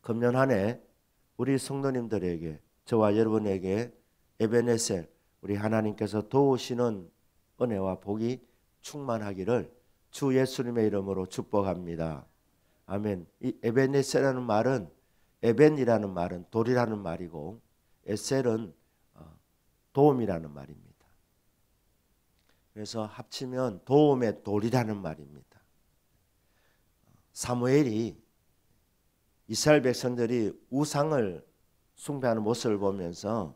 금년 한 해 우리 성도님들에게, 저와 여러분에게 에베네셀, 우리 하나님께서 도우시는 은혜와 복이 충만하기를 주 예수님의 이름으로 축복합니다. 아멘. 이 에베네셀이라는 말은, 에벤이라는 말은 돌이라는 말이고, 에셀은 도움이라는 말입니다. 그래서 합치면 도움의 돌이라는 말입니다. 사무엘이 이스라엘 백성들이 우상을 숭배하는 모습을 보면서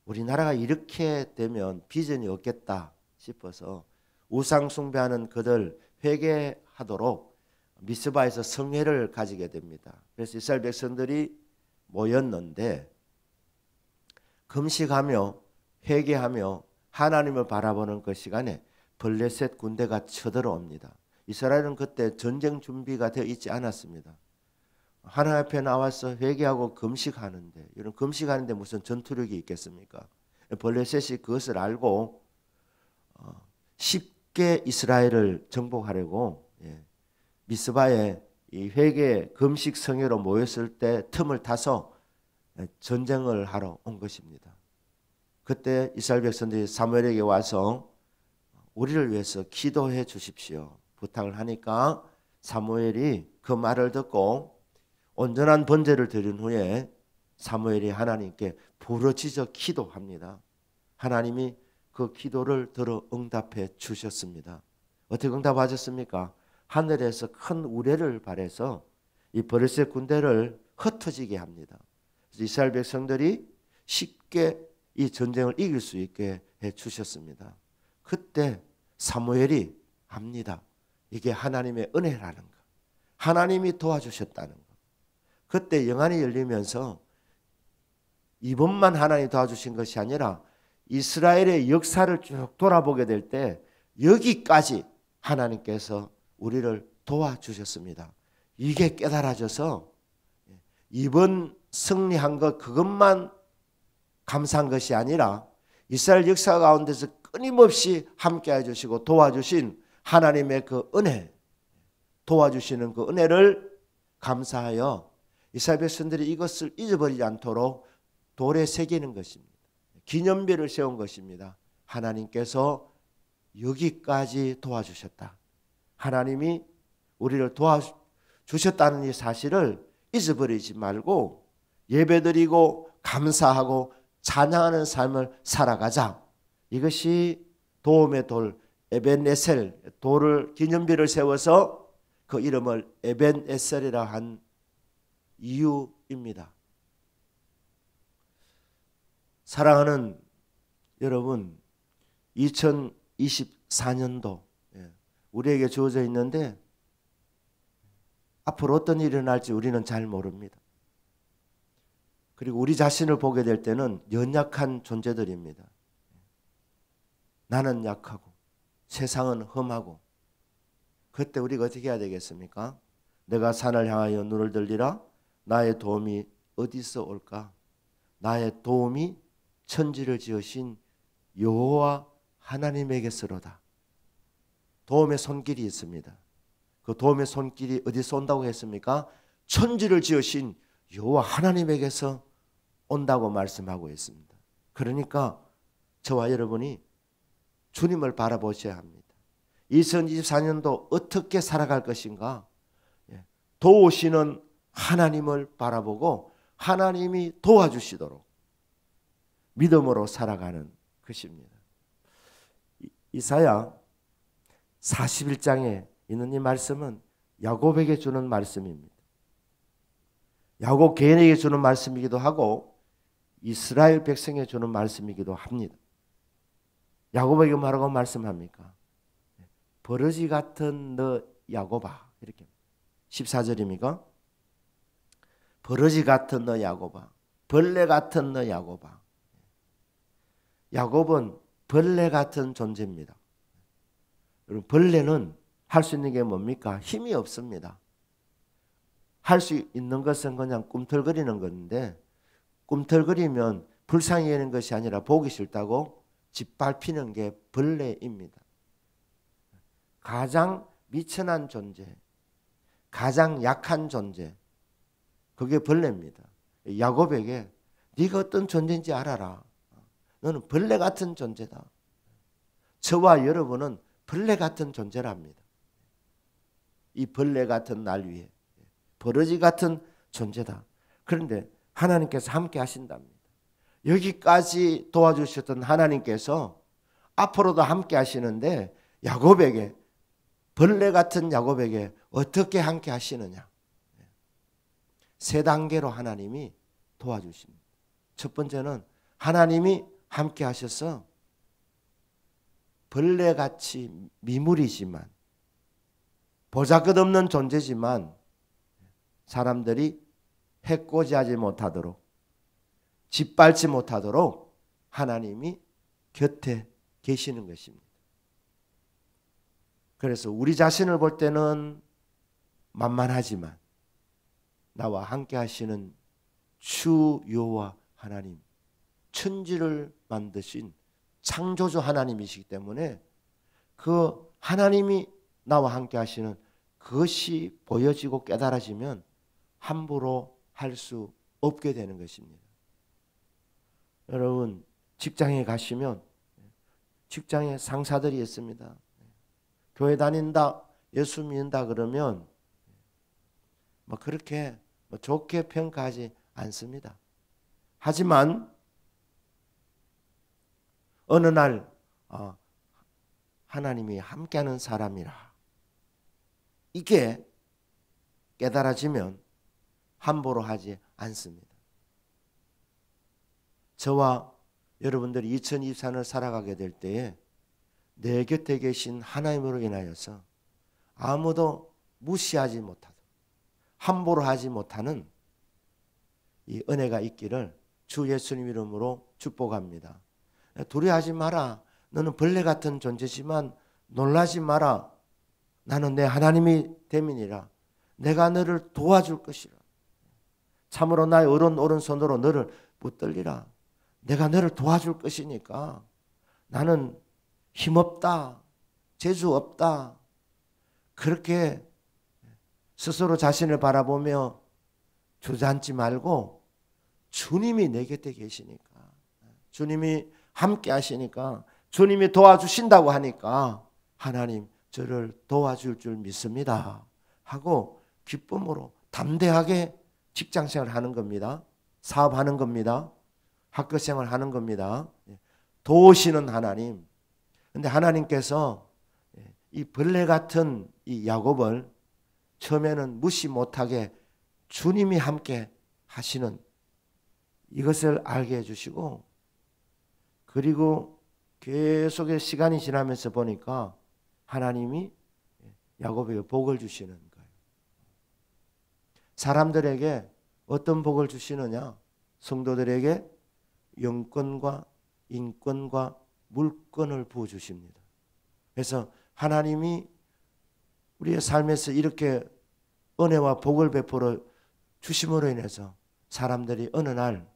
우리나라가 이렇게 되면 비전이 없겠다 싶어서 우상 숭배하는 그들 회개하도록 미스바에서 성회를 가지게 됩니다. 그래서 이스라엘 백성들이 모였는데 금식하며 회개하며 하나님을 바라보는 그 시간에 블레셋 군대가 쳐들어옵니다. 이스라엘은 그때 전쟁 준비가 되어 있지 않았습니다. 하나님 앞에 나와서 회개하고 금식하는데, 이런 금식하는데 무슨 전투력이 있겠습니까? 블레셋이 그것을 알고 쉽게 이스라엘을 정복하려고 미스바에 이 회개 금식 성회로 모였을 때 틈을 타서 전쟁을 하러 온 것입니다. 그때 이스라엘 백성들이 사무엘에게 와서 우리를 위해서 기도해 주십시오 부탁을 하니까 사무엘이 그 말을 듣고 온전한 번제를 드린 후에 사무엘이 하나님께 부르짖어 기도합니다. 하나님이 그 기도를 들어 응답해 주셨습니다. 어떻게 응답하셨습니까? 하늘에서 큰 우레를 발해서 이 블레셋 군대를 흩어지게 합니다. 이스라엘 백성들이 쉽게 이 전쟁을 이길 수 있게 해 주셨습니다. 그때 사무엘이 압니다. 이게 하나님의 은혜라는 것, 하나님이 도와주셨다는 것. 그때 영안이 열리면서 이번만 하나님이 도와주신 것이 아니라 이스라엘의 역사를 쭉 돌아보게 될 때 여기까지 하나님께서 우리를 도와주셨습니다. 이게 깨달아져서 이번 승리한 것 그것만 감사한 것이 아니라 이스라엘 역사 가운데서 끊임없이 함께해 주시고 도와주신 하나님의 그 은혜, 도와주시는 그 은혜를 감사하여 이스라엘 백성들이 이것을 잊어버리지 않도록 돌에 새기는 것입니다. 기념비를 세운 것입니다. 하나님께서 여기까지 도와주셨다. 하나님이 우리를 도와주셨다는 이 사실을 잊어버리지 말고 예배드리고 감사하고 찬양하는 삶을 살아가자. 이것이 도움의 돌 에벤에셀, 돌을 기념비를 세워서 그 이름을 에벤에셀이라 한 이유입니다. 사랑하는 여러분, 2024년도 우리에게 주어져 있는데 앞으로 어떤 일이 일어날지 우리는 잘 모릅니다. 그리고 우리 자신을 보게 될 때는 연약한 존재들입니다. 나는 약하고 세상은 험하고, 그때 우리가 어떻게 해야 되겠습니까? 내가 산을 향하여 눈을 들리라. 나의 도움이 어디서 올까? 나의 도움이 천지를 지으신 여호와 하나님에게서로다. 도움의 손길이 있습니다. 그 도움의 손길이 어디서 온다고 했습니까? 천지를 지으신 여호와 하나님에게서 온다고 말씀하고 있습니다. 그러니까 저와 여러분이 주님을 바라보셔야 합니다. 2024년도 어떻게 살아갈 것인가? 도우시는 하나님을 바라보고 하나님이 도와주시도록 믿음으로 살아가는 것입니다. 이사야 41장에 있는 이 말씀은 야곱에게 주는 말씀입니다. 야곱 개인에게 주는 말씀이기도 하고 이스라엘 백성에게 주는 말씀이기도 합니다. 야곱에게 뭐라고 말씀합니까? 버러지 같은 너 야곱아, 이렇게 14절입니까? 버러지 같은 너 야곱아, 벌레 같은 너 야곱아. 야곱은 벌레 같은 존재입니다. 여러분, 벌레는 할 수 있는 게 뭡니까? 힘이 없습니다. 할 수 있는 것은 그냥 꿈틀거리는 건데, 꿈틀거리면 불쌍히 여기는 것이 아니라 보기 싫다고 짓밟히는 게 벌레입니다. 가장 미천한 존재, 가장 약한 존재, 그게 벌레입니다. 야곱에게 네가 어떤 존재인지 알아라. 너는 벌레 같은 존재다. 저와 여러분은 벌레 같은 존재랍니다. 이 벌레 같은 날 위에 버러지 같은 존재다. 그런데 하나님께서 함께 하신답니다. 여기까지 도와주셨던 하나님께서 앞으로도 함께 하시는데 야곱에게, 벌레 같은 야곱에게 어떻게 함께 하시느냐. 세 단계로 하나님이 도와주십니다. 첫 번째는 하나님이 함께 하셔서 벌레같이 미물이지만, 보잘것없는 존재지만 사람들이 해코지하지 못하도록, 짓밟지 못하도록 하나님이 곁에 계시는 것입니다. 그래서 우리 자신을 볼 때는 만만하지만 나와 함께 하시는 주 여호와 하나님, 천지를 만드신 창조주 하나님이시기 때문에 그 하나님이 나와 함께 하시는 그것이 보여지고 깨달아지면 함부로 할 수 없게 되는 것입니다. 여러분, 직장에 가시면 직장에 상사들이 있습니다. 교회 다닌다, 예수 믿는다 그러면 그렇게 좋게 평가하지 않습니다. 하지만 어느 날 하나님이 함께하는 사람이라 이게 깨달아지면 함부로 하지 않습니다. 저와 여러분들이 2024년을 살아가게 될 때에 내 곁에 계신 하나님으로 인하여서 아무도 무시하지 못하도록, 함부로 하지 못하는 이 은혜가 있기를 주 예수님 이름으로 축복합니다. 두려워하지 마라. 너는 벌레 같은 존재지만 놀라지 마라. 나는 내 하나님이 됨이니라. 내가 너를 도와줄 것이라. 참으로 나의 오른손으로 너를 붙들리라. 내가 너를 도와줄 것이니까 나는 힘없다, 재주 없다, 그렇게 스스로 자신을 바라보며 주저앉지 말고 주님이 내 곁에 계시니까, 주님이 함께 하시니까, 주님이 도와주신다고 하니까 하나님 저를 도와줄 줄 믿습니다 하고 기쁨으로 담대하게 직장생활 하는 겁니다. 사업하는 겁니다. 학교생활 하는 겁니다. 도우시는 하나님. 근데 하나님께서 이 벌레 같은 이 야곱을 처음에는 무시 못하게 주님이 함께 하시는 이것을 알게 해주시고, 그리고 계속의 시간이 지나면서 보니까 하나님이 야곱에게 복을 주시는 거예요. 사람들에게 어떤 복을 주시느냐? 성도들에게 영권과 인권과 물권을 부어주십니다. 그래서 하나님이 우리의 삶에서 이렇게 은혜와 복을 베풀어 주심으로 인해서 사람들이 어느 날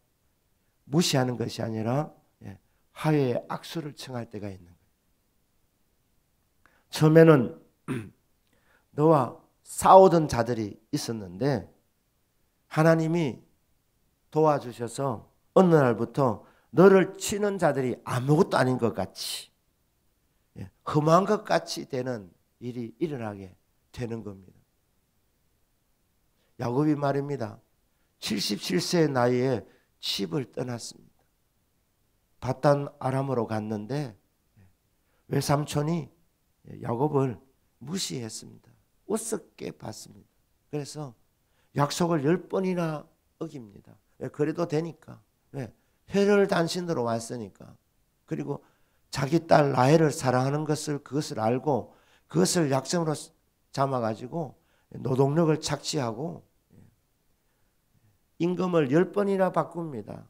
무시하는 것이 아니라 화해의 악수를 청할 때가 있는 거예요. 처음에는 너와 싸우던 자들이 있었는데 하나님이 도와주셔서 어느 날부터 너를 치는 자들이 아무것도 아닌 것 같이, 험한 것 같이 되는 일이 일어나게 되는 겁니다. 야곱이 말입니다. 77세의 나이에 집을 떠났습니다. 바단 아람으로 갔는데 외삼촌이 야곱을 무시했습니다. 우습게 봤습니다. 그래서 약속을 10번이나 어깁니다. 그래도 되니까. 왜? 혈혈 단신으로 왔으니까. 그리고 자기 딸 라헬을 사랑하는 그것을 알고 그것을 약점으로 삼아가지고 노동력을 착취하고 임금을 10번이나 바꿉니다.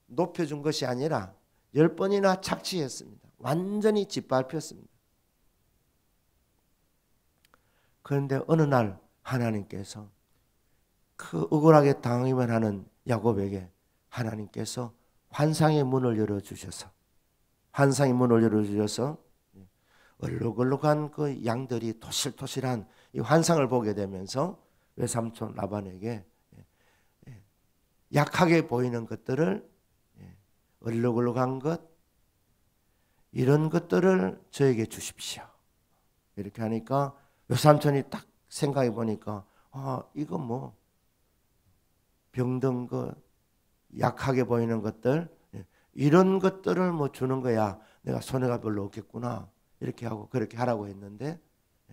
높여준 것이 아니라 10번이나 착취했습니다. 완전히 짓밟혔습니다. 그런데 어느 날 하나님께서 그 억울하게 당하기만 하는 야곱에게 하나님께서 환상의 문을 열어주셔서 얼룩얼룩한 그 양들이 토실토실한 이 환상을 보게 되면서 외삼촌 라반에게 약하게 보이는 것들을, 얼룩얼룩한 것, 이런 것들을 저에게 주십시오. 이렇게 하니까 외삼촌이 딱 생각해 보니까 이거 뭐 병든 것, 약하게 보이는 것들, 이런 것들을 뭐 주는 거야 내가 손해가 별로 없겠구나 이렇게 하고 그렇게 하라고 했는데,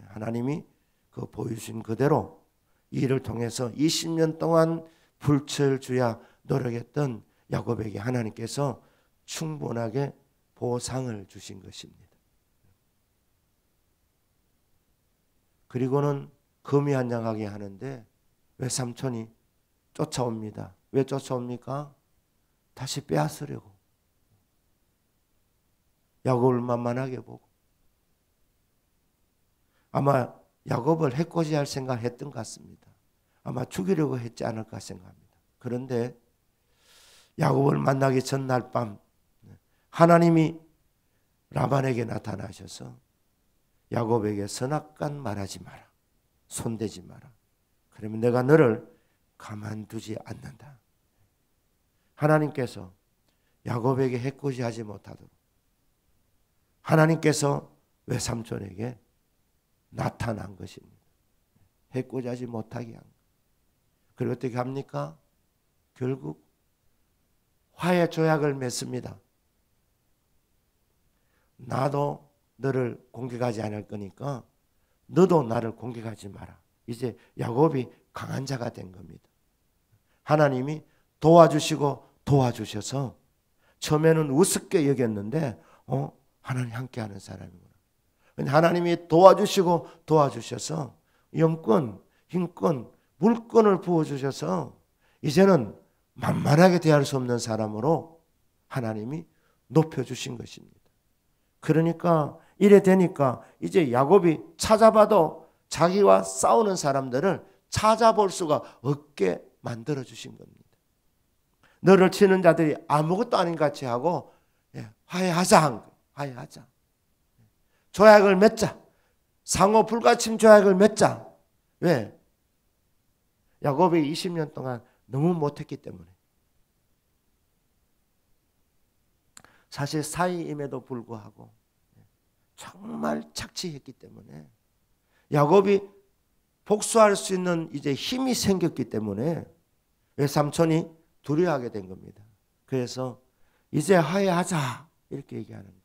하나님이 그 보여주신 그대로 이 일을 통해서 20년 동안 불철주야 노력했던 야곱에게 하나님께서 충분하게 보상을 주신 것입니다. 그리고는 거미한장하게 하는데 외삼촌이 쫓아옵니다. 왜 쫓아옵니까? 다시 빼앗으려고. 야곱을 만만하게 보고. 아마 야곱을 해코지할 생각을 했던 것 같습니다. 아마 죽이려고 했지 않을까 생각합니다. 그런데 야곱을 만나기 전날 밤 하나님이 라반에게 나타나셔서 야곱에게 선악간 말하지 마라. 손대지 마라. 그러면 내가 너를 가만두지 않는다. 하나님께서 야곱에게 해코지하지 못하도록 하나님께서 외삼촌에게 나타난 것입니다. 해코지하지 못하게 한 것. 그리고 어떻게 합니까? 결국 화해 조약을 맺습니다. 나도 너를 공격하지 않을 거니까 너도 나를 공격하지 마라. 이제 야곱이 강한 자가 된 겁니다. 하나님이 도와주시고 도와주셔서 처음에는 우습게 여겼는데 하나님 함께하는 사람이구나. 하나님이 도와주시고 도와주셔서 영권, 힘권, 물권을 부어주셔서 이제는 만만하게 대할 수 없는 사람으로 하나님이 높여주신 것입니다. 그러니까 이래 되니까 이제 야곱이 찾아봐도 자기와 싸우는 사람들을 찾아볼 수가 없게 만들어주신 겁니다. 너를 치는 자들이 아무것도 아닌 같이 하고 화해하자 한 거예요. 화해하자. 조약을 맺자. 상호 불가침 조약을 맺자. 왜? 야곱이 20년 동안 너무 못했기 때문에. 사실 사이임에도 불구하고 정말 착취했기 때문에 야곱이 복수할 수 있는 이제 힘이 생겼기 때문에 외삼촌이 두려워하게 된 겁니다. 그래서 이제 화해하자 이렇게 얘기하는 거예요.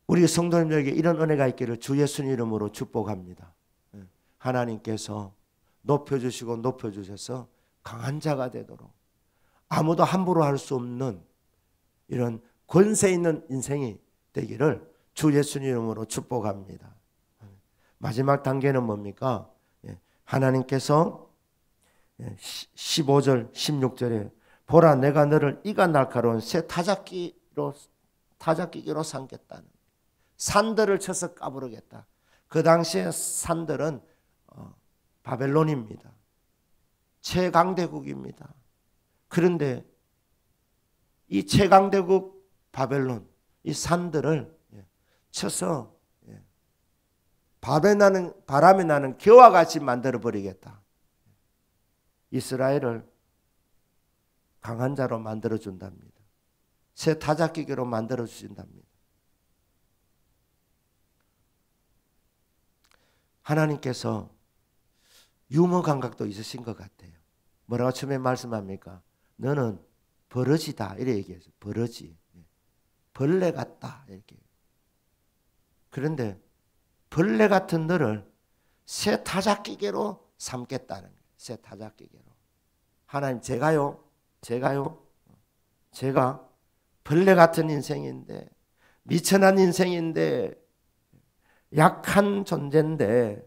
우리 성도님들에게 이런 은혜가 있기를 주 예수님 이름으로 축복합니다. 하나님께서 높여주시고 높여주셔서 강한 자가 되도록 아무도 함부로 할 수 없는 이런 권세 있는 인생이 되기를 주 예수님 이름으로 축복합니다. 마지막 단계는 뭡니까? 하나님께서 15절 16절에 보라 내가 너를 이가 날카로운 새 타작기로 삼겠다는, 산들을 쳐서 까부르겠다. 그 당시에 산들은 바벨론입니다. 최강대국입니다. 그런데 이 최강대국 바벨론 이 산들을 쳐서 바람이 나는 겨와 같이 만들어 버리겠다. 이스라엘을 강한 자로 만들어 준답니다. 새 타작기계로 만들어 주신답니다. 하나님께서 유머 감각도 있으신 것 같아요. 뭐라고 처음에 말씀합니까? 너는 버러지다 이렇게 얘기해서 버러지, 벌레 같다 이렇게. 그런데 벌레 같은 너를 새 타작기계로 삼겠다는 거예요. 새 타작기계로. 하나님 제가 벌레 같은 인생인데 미천한 인생인데 약한 존재인데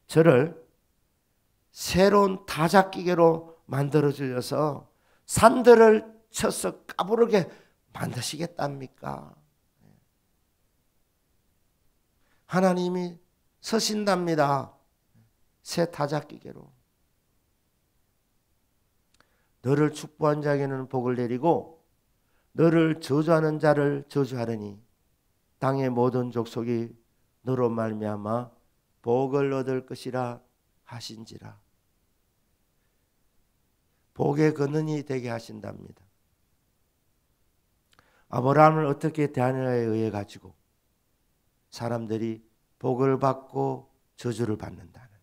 저를 새로운 타작기계로 만들어 주셔서 산들을 쳐서 까부르게 만드시겠답니까? 하나님이 서신답니다. 새 타작기계로. 너를 축복한 자에게는 복을 내리고 너를 저주하는 자를 저주하려니 땅의 모든 족속이 너로 말미암아 복을 얻을 것이라 하신지라. 복의 근원이 되게 하신답니다. 아브라함을 어떻게 대하느냐에 의해 가지고 사람들이 복을 받고 저주를 받는다는 거예요.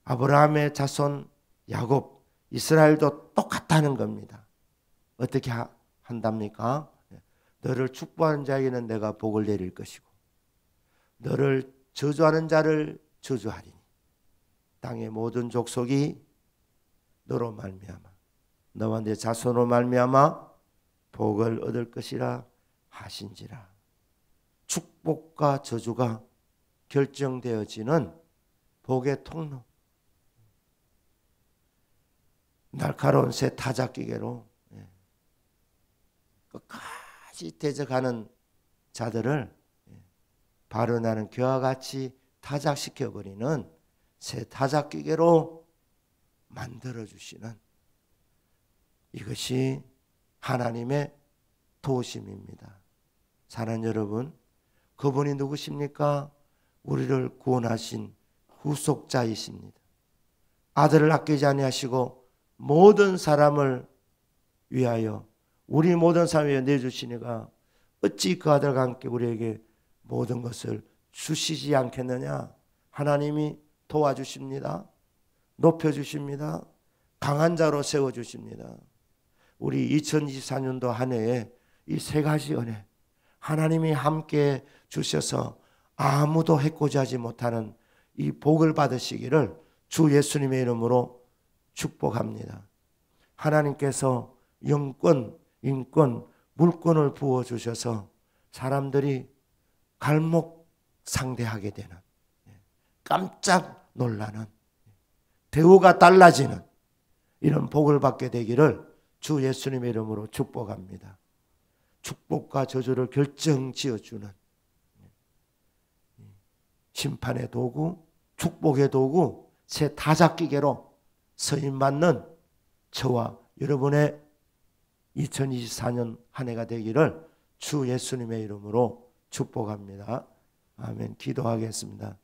아브라함의 자손 야곱, 이스라엘도 똑같다는 겁니다. 어떻게 한답니까? 너를 축복하는 자에게는 내가 복을 내릴 것이고 너를 저주하는 자를 저주하리니 땅의 모든 족속이 너로 말미암아 너와 네 자손으로 말미암아 복을 얻을 것이라 하신지라. 축복과 저주가 결정되어지는 복의 통로. 날카로운 새 타작기계로 끝까지 대적하는 자들을 바로나는 그와 같이 타작시켜버리는 새 타작기계로 만들어주시는 이것이 하나님의 도심입니다. 사랑하는 여러분, 그분이 누구십니까? 우리를 구원하신 후속자이십니다. 아들을 아끼지 아니하시고 모든 사람을 위하여 우리 모든 사람을 위하여 내주시니가 어찌 그 아들과 함께 우리에게 모든 것을 주시지 않겠느냐. 하나님이 도와주십니다. 높여주십니다. 강한 자로 세워주십니다. 우리 2024년도 한 해에 이 세 가지 은혜 하나님이 함께 주셔서 아무도 해코지하지 못하는 이 복을 받으시기를 주 예수님의 이름으로 축복합니다. 하나님께서 영권, 인권, 물권을 부어주셔서 사람들이 갈목상대하게 되는 깜짝 놀라는 대우가 달라지는 이런 복을 받게 되기를 주 예수님의 이름으로 축복합니다. 축복과 저주를 결정지어주는 심판의 도구, 축복의 도구, 새 타작기계로 서임받는 저와 여러분의 2024년 한 해가 되기를 주 예수님의 이름으로 축복합니다. 아멘. 기도하겠습니다.